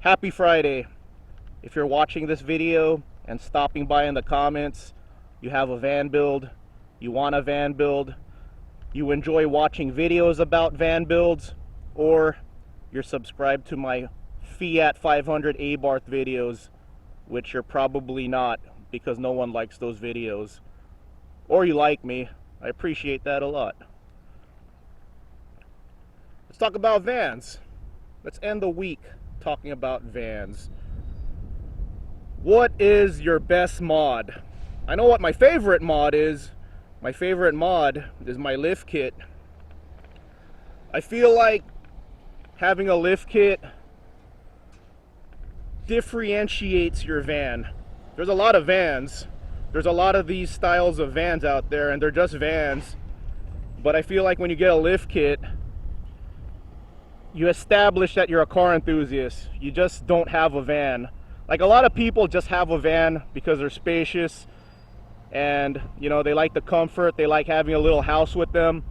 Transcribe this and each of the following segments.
Happy Friday. If you're watching this video and stopping by in the comments, you have a van build, you want a van build, you enjoy watching videos about van builds, or you're subscribed to my Fiat 500 Abarth videos, which you're probably not because no one likes those videos. Or you like me. I appreciate that a lot. Let's talk about vans. Let's end the week talking about vans. What is your best mod? I know what my favorite mod is. My favorite mod is my lift kit. I feel like having a lift kit differentiates your van. There's a lot of vans. There's a lot of these styles of vans out there, and they're just vans. But I feel like when you get a lift kit, you establish that you're a car enthusiast. You just don't have a van. Like, a lot of people just have a van because they're spacious and, you know, they like the comfort, they like having a little house with them.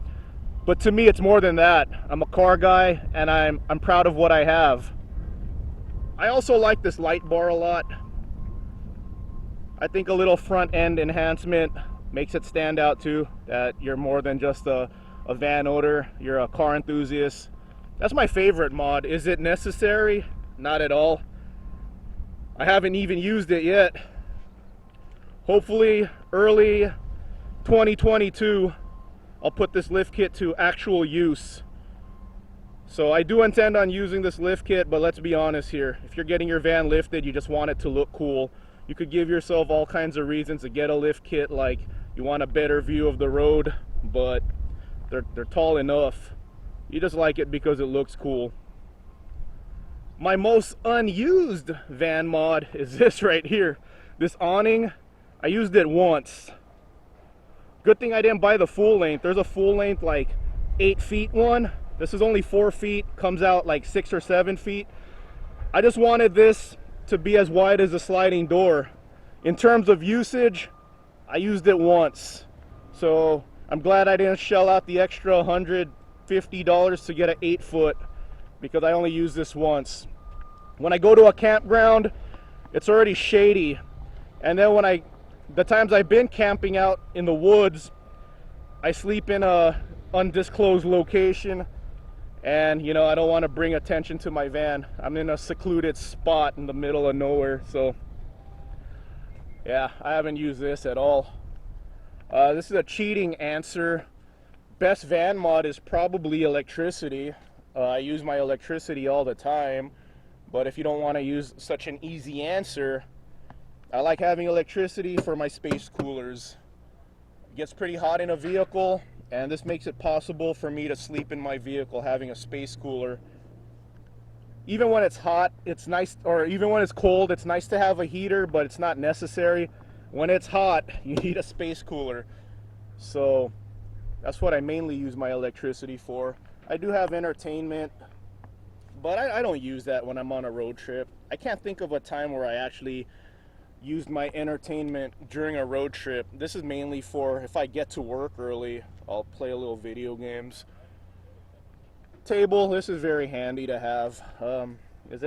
But to me, it's more than that. I'm a car guy, and I'm proud of what I have. I also like this light bar a lot. I think a little front end enhancement makes it stand out too, that you're more than just a van owner, you're a car enthusiast. That's my favorite mod. Is it necessary? Not at all. I haven't even used it yet. Hopefully early 2022 I'll put this lift kit to actual use. So I do intend on using this lift kit, but let's be honest here. If you're getting your van lifted, you just want it to look cool. You could give yourself all kinds of reasons to get a lift kit, like you want a better view of the road, but they're tall enough. You just like it because it looks cool. My most unused van mod is this right here. This awning, I used it once. Good thing I didn't buy the full length. There's a full length like 8 feet one. This is only 4 feet, comes out like 6 or 7 feet. I just wanted this to be as wide as a sliding door. In terms of usage, I used it once. So I'm glad I didn't shell out the extra $150 to get an 8-foot, because I only use this once. When I go to a campground, it's already shady. And then the times I've been camping out in the woods, I sleep in a undisclosed location, and you know, I don't want to bring attention to my van. I'm in a secluded spot in the middle of nowhere, so yeah, I haven't used this at all. This is a cheating answer. Best van mod is probably electricity. I use my electricity all the time, but if you don't want to use such an easy answer, I like having electricity for my space coolers. It gets pretty hot in a vehicle, and this makes it possible for me to sleep in my vehicle having a space cooler. Even when it's hot, it's nice, or even when it's cold, it's nice to have a heater, but it's not necessary. When it's hot, you need a space cooler. So that's what I mainly use my electricity for. I do have entertainment, but I don't use that when I'm on a road trip. I can't think of a time where I actually used my entertainment during a road trip. This is mainly for if I get to work early, I'll play a little video games. Table, this is very handy to have. Is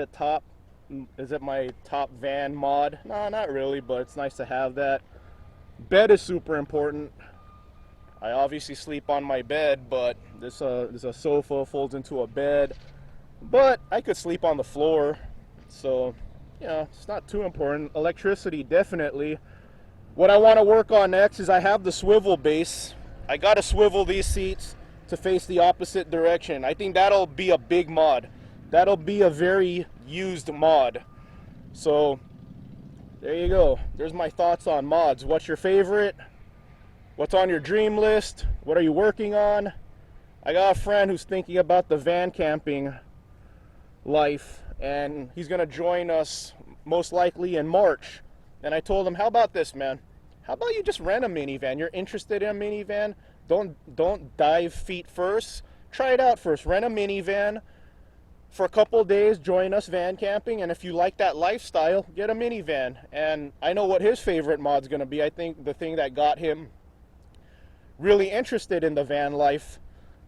it my top van mod? No, not really, but it's nice to have that. Bed is super important. I obviously sleep on my bed, but this is a sofa, folds into a bed. But I could sleep on the floor, so you know, it's not too important. Electricity, definitely. What I want to work on next is I have the swivel base. I got to swivel these seats to face the opposite direction. I think that'll be a big mod. That'll be a very used mod. So there you go. There's my thoughts on mods. What's your favorite? What's on your dream list? What are you working on? I got a friend who's thinking about the van camping life, and he's gonna join us most likely in March. And I told him, how about this, man? How about you just rent a minivan? You're interested in a minivan? Don't dive feet first. Try it out first. Rent a minivan for a couple of days, join us van camping, and if you like that lifestyle, get a minivan. And I know what his favorite mod's gonna be. I think the thing that got him really interested in the van life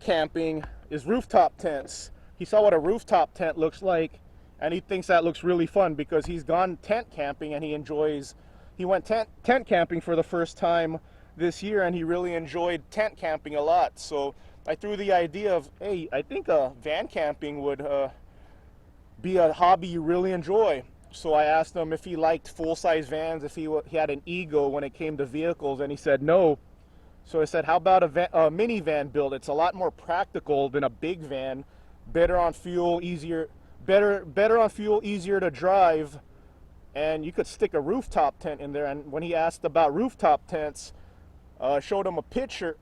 camping is rooftop tents. He saw what a rooftop tent looks like and he thinks that looks really fun because he's gone tent camping and he went tent camping for the first time this year, and he really enjoyed tent camping a lot. So I threw the idea of, hey, I think van camping would be a hobby you really enjoy. So I asked him if he liked full-size vans, if he had an ego when it came to vehicles, and he said no. So I said, how about a minivan build? It's a lot more practical than a big van, better on fuel, easier to drive, and you could stick a rooftop tent in there. And when he asked about rooftop tents, showed him a picture,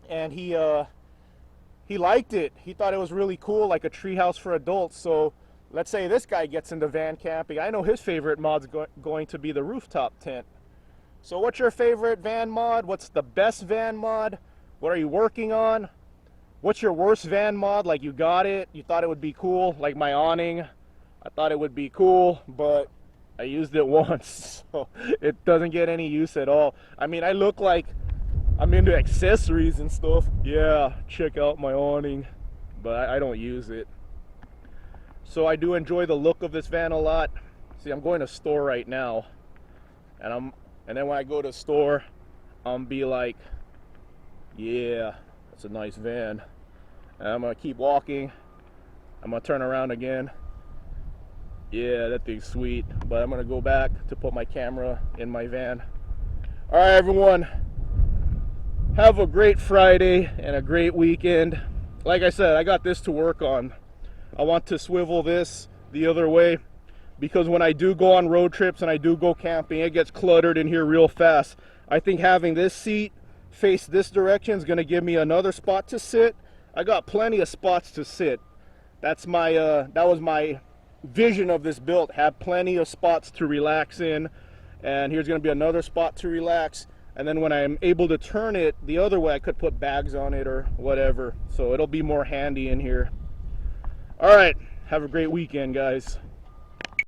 and he liked it. He thought it was really cool, like a treehouse for adults. So let's say this guy gets into van camping. I know his favorite mod's going to be the rooftop tent. So what's your favorite van mod? What's the best van mod? What are you working on? What's your worst van mod? Like, you got it, you thought it would be cool, like my awning. I thought it would be cool, but I used it once, so it doesn't get any use at all. I mean, I look like I'm into accessories and stuff. Yeah, check out my awning, but I don't use it. So I do enjoy the look of this van a lot. See, I'm going to store right now, and then when I go to the store, I'm be like, yeah, that's a nice van. And I'm gonna keep walking. I'm gonna turn around again. Yeah, that thing's sweet. But I'm gonna go back to put my camera in my van. All right, everyone. Have a great Friday and a great weekend. Like I said, I got this to work on. I want to swivel this the other way, because when I do go on road trips and I do go camping, it gets cluttered in here real fast. I think having this seat face this direction is going to give me another spot to sit. I got plenty of spots to sit. That's my that was my vision of this build. Have plenty of spots to relax in, and here's going to be another spot to relax. And then when I'm able to turn it the other way, I could put bags on it or whatever. So it'll be more handy in here. All right, have a great weekend, guys.